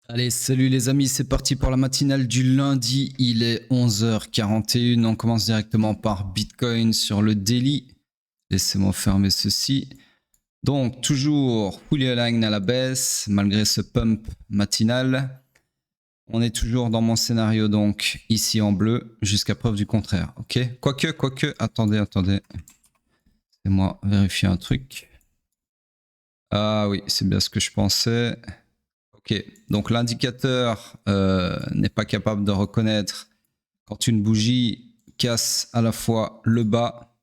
Allez, salut les amis, c'est parti pour la matinale du lundi. Il est 11h41. On commence directement par Bitcoin sur le daily. Laissez-moi fermer ceci. Donc, toujours fully aligned à la baisse, malgré ce pump matinal. On est toujours dans mon scénario, donc ici en bleu, jusqu'à preuve du contraire. Ok. Quoique, attendez. Laissez-moi vérifier un truc. Ah oui, c'est bien ce que je pensais. Ok, donc l'indicateur n'est pas capable de reconnaître quand une bougie casse à la fois le bas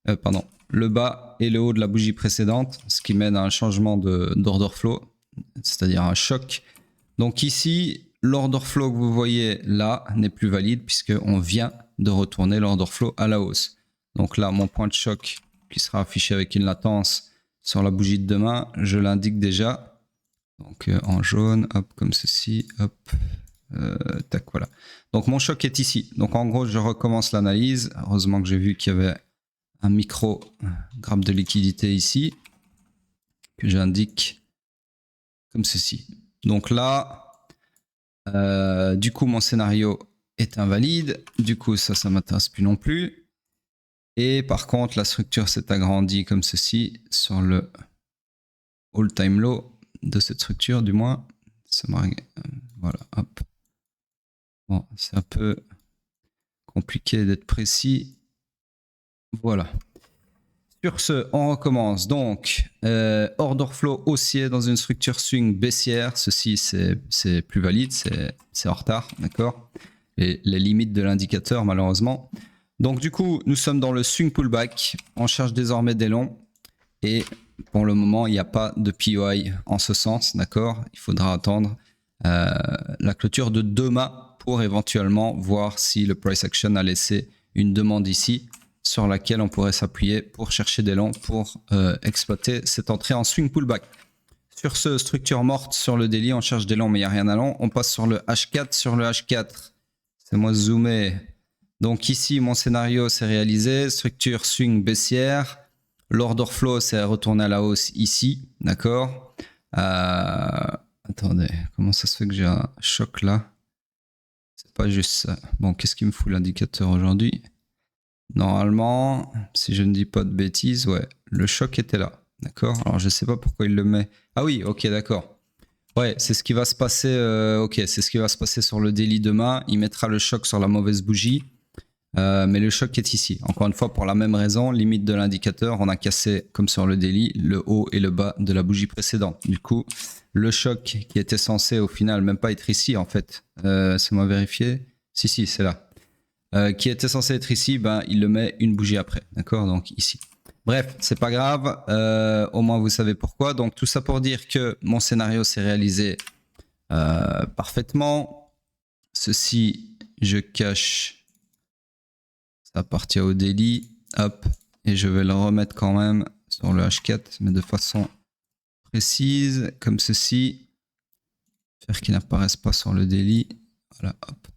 et le haut de la bougie précédente, ce qui mène à un changement d'order flow, c'est-à-dire un choc. Donc ici, l'order flow que vous voyez là n'est plus valide puisqu'on vient de retourner l'order flow à la hausse. Donc là, mon point de choc qui sera affiché avec une latence sur la bougie de demain, je l'indique déjà. Donc en jaune, hop, comme ceci, hop, tac, voilà. Donc mon choc est ici. Donc en gros, je recommence l'analyse. Heureusement que j'ai vu qu'il y avait un micro grappe de liquidité ici, que j'indique comme ceci. Donc là, du coup, mon scénario est invalide. Du coup, ça m'intéresse plus non plus. Et par contre, la structure s'est agrandie comme ceci sur le all-time low de cette structure, du moins. Voilà, hop. Bon, c'est un peu compliqué d'être précis. Voilà. Sur ce, on recommence. Donc, order flow haussier dans une structure swing baissière. Ceci, c'est plus valide, c'est en retard, d'accord. Et les limites de l'indicateur, malheureusement. Donc, du coup, nous sommes dans le swing pullback. On cherche désormais des longs. Et pour le moment, il n'y a pas de POI en ce sens, d'accord. Il faudra attendre la clôture de demain pour éventuellement voir si le price action a laissé une demande ici sur laquelle on pourrait s'appuyer pour chercher des longs pour exploiter cette entrée en swing pullback. Sur ce, structure morte sur le daily, on cherche des longs mais il n'y a rien à long. On passe sur le H4. Sur le H4, c'est moi zoomer. Donc ici, mon scénario s'est réalisé. Structure swing baissière. L'order flow s'est retourné à la hausse ici, d'accord. Attendez, comment ça se fait que j'ai un choc là? C'est pas juste ça. Bon, qu'est-ce qui me fout l'indicateur aujourd'hui? Normalement, si je ne dis pas de bêtises, ouais, le choc était là, d'accord. Alors je sais pas pourquoi il le met. Ah oui, ok, d'accord. Ouais, c'est ce qui va se passer. Ok, c'est ce qui va se passer sur le daily demain. Il mettra le choc sur la mauvaise bougie. Mais le choc est ici. Encore une fois, pour la même raison, limite de l'indicateur, on a cassé, comme sur le daily, le haut et le bas de la bougie précédente. Du coup, le choc qui était censé au final même pas être ici, en fait, c'est moi vérifier. Si, c'est là. Qui était censé être ici, ben, il le met une bougie après. D'accord. Donc ici. Bref, c'est pas grave. Au moins, vous savez pourquoi. Donc, tout ça pour dire que mon scénario s'est réalisé parfaitement. Ceci, je cache. Ça appartient au daily, hop, et je vais le remettre quand même sur le H4, mais de façon précise, comme ceci. Faire qu'il n'apparaisse pas sur le daily. Voilà, hop.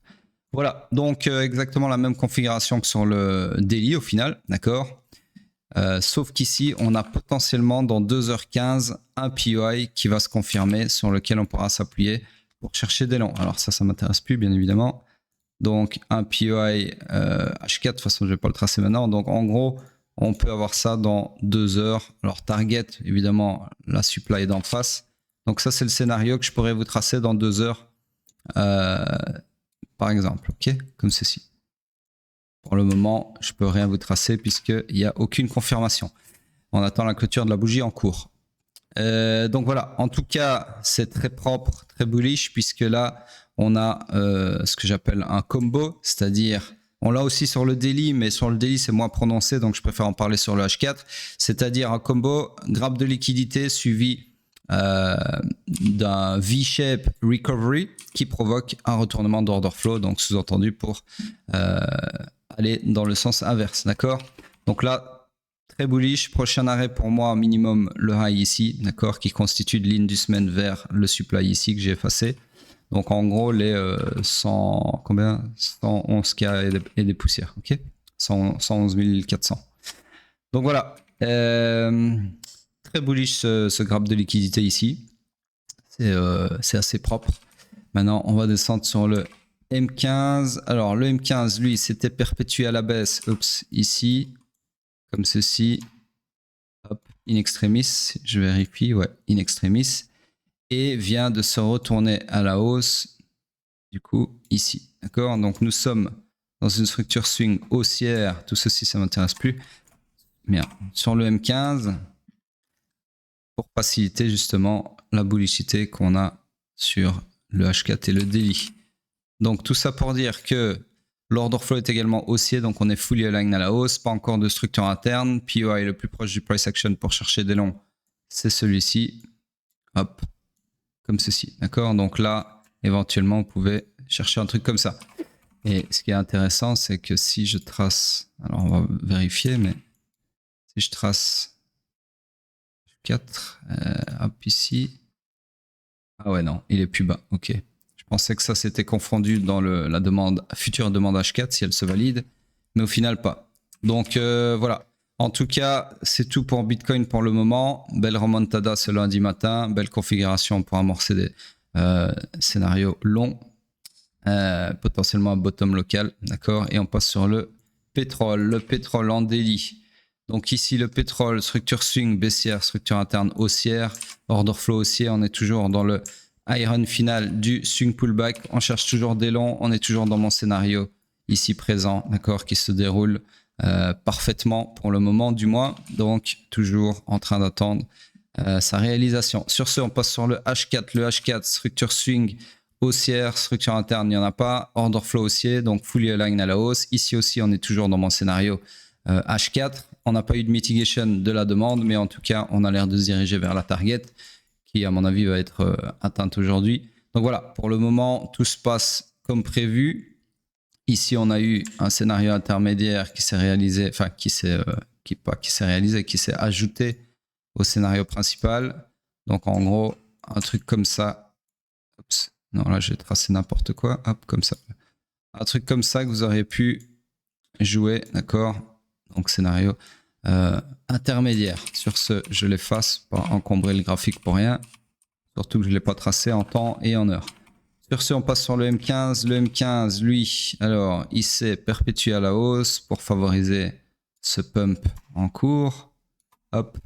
Voilà, donc exactement la même configuration que sur le daily au final, d'accord. Sauf qu'ici, on a potentiellement dans 2h15 un POI qui va se confirmer sur lequel on pourra s'appuyer pour chercher des longs. Alors ça m'intéresse plus, bien évidemment. Donc un POI H4, de toute façon je vais pas le tracer maintenant. Donc en gros, on peut avoir ça dans 2 heures. Alors target, évidemment, la supply est d'en face. Donc ça c'est le scénario que je pourrais vous tracer dans 2 heures, par exemple, ok, comme ceci. Pour le moment, je peux rien vous tracer puisqu'il n'y a aucune confirmation. On attend la clôture de la bougie en cours. Donc voilà, en tout cas, c'est très propre, très bullish, puisque là, on a ce que j'appelle un combo, c'est-à-dire, on l'a aussi sur le daily, mais sur le daily, c'est moins prononcé, donc je préfère en parler sur le H4, c'est-à-dire un combo, grappe de liquidité suivi d'un V-shape recovery qui provoque un retournement d'order flow, donc sous-entendu pour aller dans le sens inverse, d'accord. Donc là, très bullish. Prochain arrêt pour moi, minimum le high ici, d'accord, qui constitue de l'inducement vers le supply ici que j'ai effacé. Donc en gros, les 111K et des poussières, ok, 111 400. Donc voilà, très bullish ce grappe de liquidité ici. C'est assez propre. Maintenant, on va descendre sur le M15. Alors, le M15, lui, s'était perpétué à la baisse. Oups, ici, comme ceci. Hop, in extremis, je vérifie, ouais, in extremis. Et vient de se retourner à la hausse, du coup, ici. D'accord? Donc, nous sommes dans une structure swing haussière. Tout ceci, ça ne m'intéresse plus. Bien, sur le M15, pour faciliter justement la bullishité qu'on a sur le H4 et le daily. Donc tout ça pour dire que l'order flow est également haussier, donc on est fully aligned à la hausse, pas encore de structure interne. POI le plus proche du price action pour chercher des longs, c'est celui-ci. Hop, comme ceci, d'accord? Donc là, éventuellement, vous pouvez chercher un truc comme ça. Et ce qui est intéressant, c'est que si je trace, alors on va vérifier, mais si je trace 4, hop ici. Ah ouais, non, il est plus bas, ok. Je pensais que ça s'était confondu dans la future demande H4 si elle se valide, mais au final pas. Donc voilà. En tout cas, c'est tout pour Bitcoin pour le moment. Belle remontada ce lundi matin, belle configuration pour amorcer des scénarios longs, potentiellement un bottom local, d'accord. Et on passe sur le pétrole. Le pétrole en daily. Donc ici, le pétrole, structure swing baissière, structure interne haussière, order flow haussier. On est toujours dans le iron final du swing pullback. On cherche toujours des longs. On est toujours dans mon scénario ici présent, d'accord, qui se déroule parfaitement pour le moment du moins. Donc toujours en train d'attendre sa réalisation. Sur ce, on passe sur le H4. Le H4, structure swing haussière, structure interne, il n'y en a pas. Order flow haussier, donc fully aligned à la hausse. Ici aussi, on est toujours dans mon scénario H4. On n'a pas eu de mitigation de la demande, mais en tout cas, on a l'air de se diriger vers la target qui, à mon avis, va être atteinte aujourd'hui. Donc voilà, pour le moment, tout se passe comme prévu. Ici, on a eu un scénario intermédiaire qui s'est réalisé, enfin, qui s'est ajouté au scénario principal. Donc en gros, un truc comme ça. Oups, non, là, j'ai tracé n'importe quoi. Hop, comme ça. Un truc comme ça que vous auriez pu jouer, d'accord? Donc scénario intermédiaire. Sur ce, je l'efface, pas encombrer le graphique pour rien. Surtout que je ne l'ai pas tracé en temps et en heure. Sur ce, on passe sur le M15. Le M15, lui, alors, il s'est perpétué à la hausse pour favoriser ce pump en cours. Hop.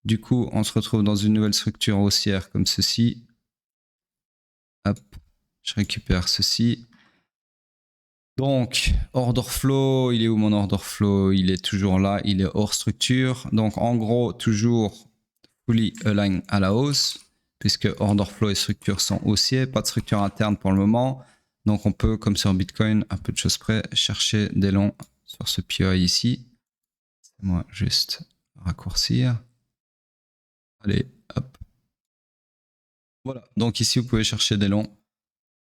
Du coup, on se retrouve dans une nouvelle structure haussière comme ceci. Hop. Je récupère ceci. Donc, order flow, il est où mon order flow? Il est toujours là, il est hors structure. Donc, en gros, toujours fully align à la hausse, puisque order flow et structure sont haussiers, pas de structure interne pour le moment. Donc, on peut, comme sur Bitcoin, à peu de choses près, chercher des longs sur ce POI ici. Moi, juste raccourcir. Allez, hop. Voilà. Donc, ici, vous pouvez chercher des longs.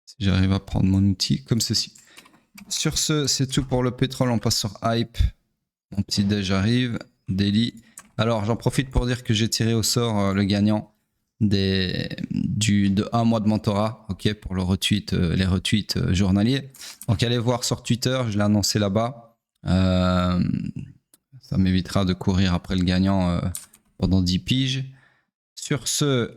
Si j'arrive à prendre mon outil comme ceci. Sur ce, c'est tout pour le pétrole. On passe sur Hype. Mon petit déj arrive. Daily. Alors, j'en profite pour dire que j'ai tiré au sort le gagnant de un mois de mentorat, ok, pour le retweet, les retweets journaliers. Donc, allez voir sur Twitter. Je l'ai annoncé là-bas. Ça m'évitera de courir après le gagnant pendant 10 piges. Sur ce,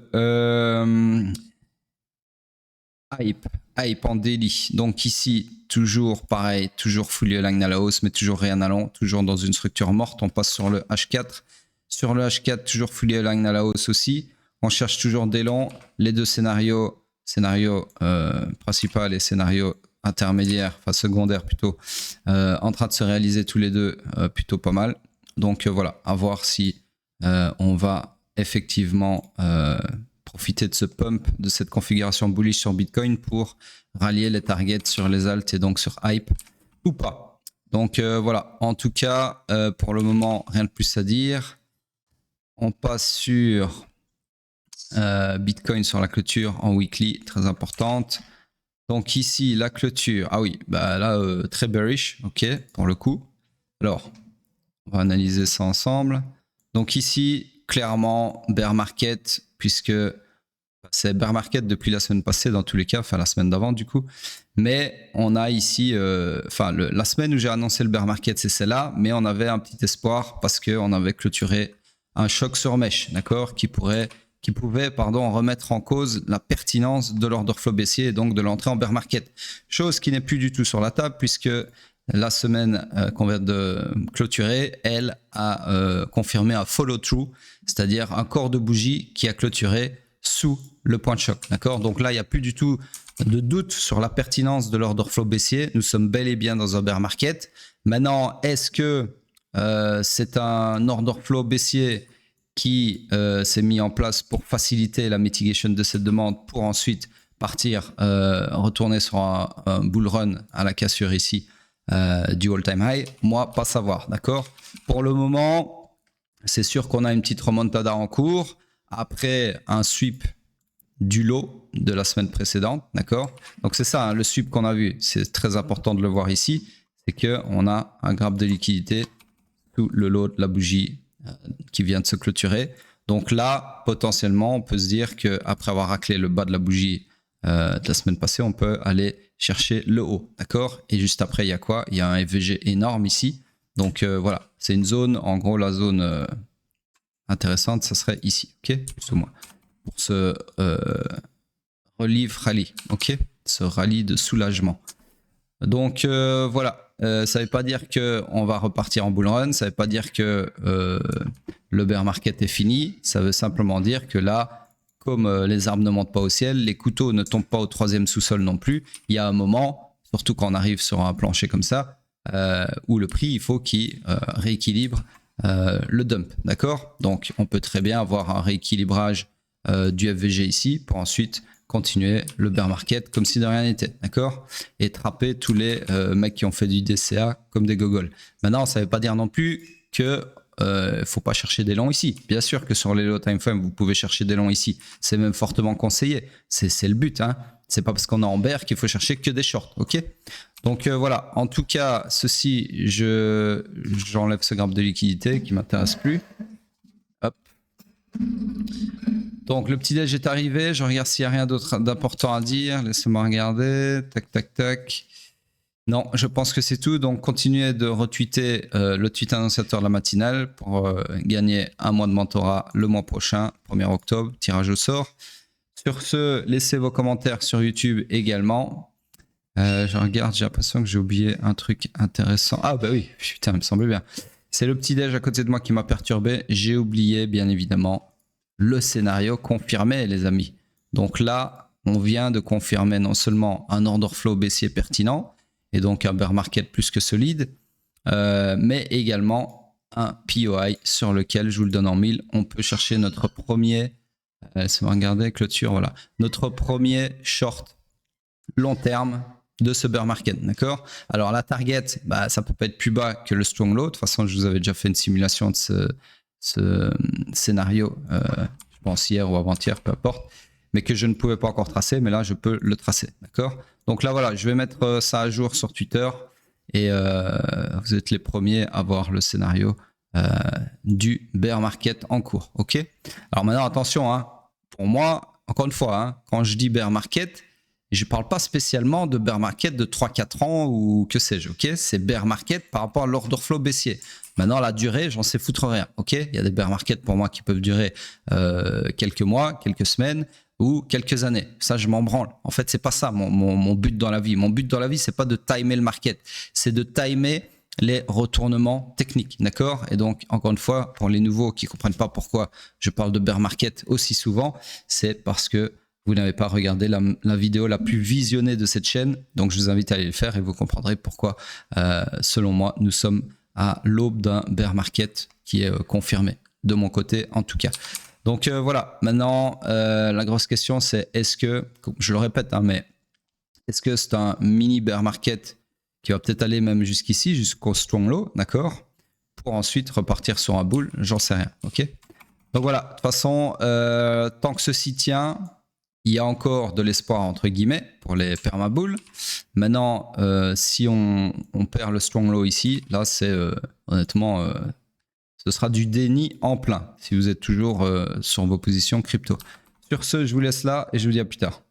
Hype en daily. Donc ici, toujours pareil, toujours fully aligned à la hausse, mais toujours rien à long, toujours dans une structure morte. On passe sur le H4. Sur le H4, toujours fully aligned à la hausse aussi. On cherche toujours des longs. Les deux scénario principal et scénario intermédiaire, enfin secondaire plutôt, en train de se réaliser tous les deux plutôt pas mal. Donc voilà, à voir si on va effectivement profiter de ce pump, de cette configuration bullish sur Bitcoin pour rallier les targets sur les alts et donc sur Hype ou pas. Donc voilà, en tout cas, pour le moment, rien de plus à dire. On passe sur Bitcoin sur la clôture en weekly, très importante. Donc ici, la clôture, ah oui, bah là, très bearish, ok, pour le coup. Alors, on va analyser ça ensemble. Donc ici, clairement, bear market, puisque c'est bear market depuis la semaine passée dans tous les cas, enfin la semaine d'avant du coup. Mais on a ici, la semaine où j'ai annoncé le bear market, c'est celle-là, mais on avait un petit espoir parce qu'on avait clôturé un choc sur mèche, d'accord, qui pourrait qui pouvait remettre en cause la pertinence de l'order flow baissier et donc de l'entrée en bear market. Chose qui n'est plus du tout sur la table puisque la semaine qu'on vient de clôturer, elle a confirmé un follow-through, c'est-à-dire un corps de bougie qui a clôturé sous le point de choc. D'accord? Donc là, il n'y a plus du tout de doute sur la pertinence de l'order flow baissier. Nous sommes bel et bien dans un bear market. Maintenant, est-ce que c'est un order flow baissier qui s'est mis en place pour faciliter la mitigation de cette demande pour ensuite partir, retourner sur un bull run à la cassure ici du all-time high? Moi, pas savoir, d'accord? Pour le moment, c'est sûr qu'on a une petite remontada en cours après un sweep du lot de la semaine précédente, d'accord? Donc c'est ça, hein, le sweep qu'on a vu, c'est très important de le voir ici, c'est qu'on a un graphe de liquidité sous le lot de la bougie qui vient de se clôturer. Donc là, potentiellement, on peut se dire qu'après avoir raclé le bas de la bougie de la semaine passée, on peut aller chercher le haut, d'accord? Et juste après, il y a quoi? Il y a un FVG énorme ici. Donc voilà, c'est une zone, en gros, la zone intéressante, ça serait ici, ok? Plus ou moins. Pour ce relief rallye, ok? Ce rallye de soulagement. Donc voilà, ça ne veut pas dire qu'on va repartir en bull run, ça ne veut pas dire que le bear market est fini, ça veut simplement dire que là, comme les arbres ne montent pas au ciel, les couteaux ne tombent pas au troisième sous-sol non plus, il y a un moment, surtout quand on arrive sur un plancher comme ça, où le prix, il faut qu'il rééquilibre le dump, d'accord? Donc on peut très bien avoir un rééquilibrage du FVG ici pour ensuite continuer le bear market comme si de rien n'était, d'accord? Et trapper tous les mecs qui ont fait du DCA comme des gogoles. Maintenant, ça ne veut pas dire non plus que faut pas chercher des longs ici. Bien sûr que sur les low time frame, vous pouvez chercher des longs ici. C'est même fortement conseillé. C'est le but, hein. C'est pas parce qu'on est en bear qu'il faut chercher que des shorts, ok? Donc voilà. En tout cas, ceci, j'enlève ce graphe de liquidité qui m'intéresse plus. Hop. Donc le petit déj est arrivé, je regarde s'il n'y a rien d'autre d'important à dire, laissez-moi regarder, tac tac tac. Non, je pense que c'est tout, donc continuez de retweeter le tweet annonciateur de la matinale pour gagner un mois de mentorat le mois prochain, 1er octobre, tirage au sort. Sur ce, laissez vos commentaires sur YouTube également. Je regarde, j'ai l'impression que j'ai oublié un truc intéressant. Ah bah oui, putain, il me semblait bien. C'est le petit déj à côté de moi qui m'a perturbé, j'ai oublié bien évidemment le scénario confirmé, les amis. Donc là, on vient de confirmer non seulement un order flow baissier pertinent, et donc un bear market plus que solide, mais également un POI sur lequel, je vous le donne en 1000, on peut chercher notre premier, laissez-moi regarder, clôture, voilà, notre premier short long terme de ce bear market, d'accord? Alors la target, bah, ça peut pas être plus bas que le strong low. De toute façon, je vous avais déjà fait une simulation de ce scénario, je pense hier ou avant-hier, peu importe, mais que je ne pouvais pas encore tracer, mais là je peux le tracer, d'accord? Donc là voilà, je vais mettre ça à jour sur Twitter et vous êtes les premiers à voir le scénario du bear market en cours, ok? Alors maintenant attention, hein, pour moi, encore une fois, hein, quand je dis bear market, je ne parle pas spécialement de bear market de 3-4 ans ou que sais-je, ok? C'est bear market par rapport à l'order flow baissier. Maintenant, la durée, j'en sais foutre rien, ok? Il y a des bear markets pour moi qui peuvent durer quelques mois, quelques semaines ou quelques années. Ça, je m'en branle. En fait, c'est pas ça mon but dans la vie. Mon but dans la vie, c'est pas de timer le market, c'est de timer les retournements techniques, d'accord? Et donc, encore une fois, pour les nouveaux qui comprennent pas pourquoi je parle de bear market aussi souvent, c'est parce que vous n'avez pas regardé la vidéo la plus visionnée de cette chaîne. Donc, je vous invite à aller le faire et vous comprendrez pourquoi, selon moi, nous sommes à l'aube d'un bear market qui est confirmé, de mon côté en tout cas. Donc voilà, maintenant, la grosse question, c'est est-ce que, je le répète, hein, mais est-ce que c'est un mini bear market qui va peut-être aller même jusqu'ici, jusqu'au strong low, d'accord? Pour ensuite repartir sur un bull, j'en sais rien, ok? Donc voilà, de toute façon, tant que ceci tient, il y a encore de l'espoir entre guillemets pour les permabulls. Maintenant, si on perd le strong low ici, là c'est honnêtement, ce sera du déni en plein si vous êtes toujours sur vos positions crypto. Sur ce, je vous laisse là et je vous dis à plus tard.